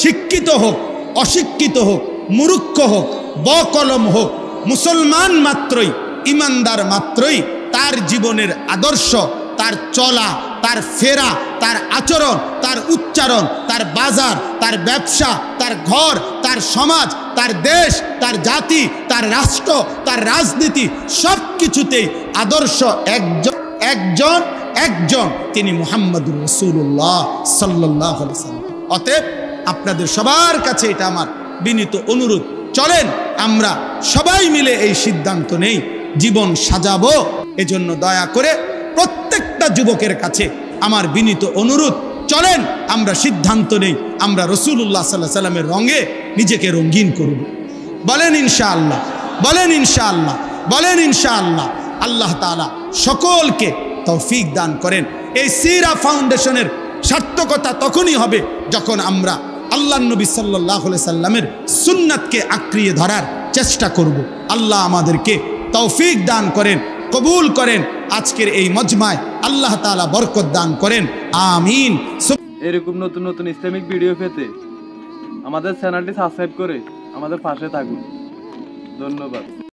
শিক্ষিত হোক, অশিক্ষিত হোক, মূর্খ হোক, বকলম হোক, মুসলমান মাত্রই, ইমানদার মাত্রই তার জীবনের আদর্শ, তার চলা, তার ফেরা, তার আচরণ, তার উচ্চারণ, তার বাজার, তার ব্যবসা, তার ঘর, তার সমাজ, তার দেশ, তার জাতি, তার রাষ্ট্র, তার রাজনীতি, সব কিছুতেই আদর্শ একজন, তিনি মুহাম্মদুর রাসূলুল্লাহ সাল্লাল্লাহু আলাইহি ওয়াসাল্লাম। অতএব আপনাদের সবার কাছে এটা আমার বিনীত অনুরোধ, চলেন আমরা সবাই মিলে এই সিদ্ধান্ত নেই জীবন সাজাবো। এজন্য দয়া করে প্রত্যেকটা যুবকের কাছে আমার বিনীত অনুরোধ, চলেন আমরা সিদ্ধান্ত নেই আমরা রাসূলুল্লাহ সাল্লাল্লাহু আলাইহি সাল্লামের রঙে নিজেকে রঙিন করব। বলেন ইনশাআল্লাহ, বলেন ইনশাআল্লাহ, বলেন ইনশাআল্লাহ। আল্লাহ তাআলা সকলকে তৌফিক দান করেন। এই সিরা ফাউন্ডেশনের সার্থকতা তখনই হবে যখন আমরা আল্লাহর নবী সাল্লাল্লাহু আলাইহি সাল্লামের সুন্নাতকে আঁকড়িয়ে ধরার চেষ্টা করব। আল্লাহ আমাদেরকে তৌফিক দান করেন, কবুল করেন। আজকের এই মজমায় আল্লাহ তাআলা বরকত দান করেন, আমিন।
এরকম নতুন নতুন ইসলামিক ভিডিও পেতে আমাদের চ্যানেলটি সাবস্ক্রাইব করে আমাদের পাশে থাকুন। ধন্যবাদ।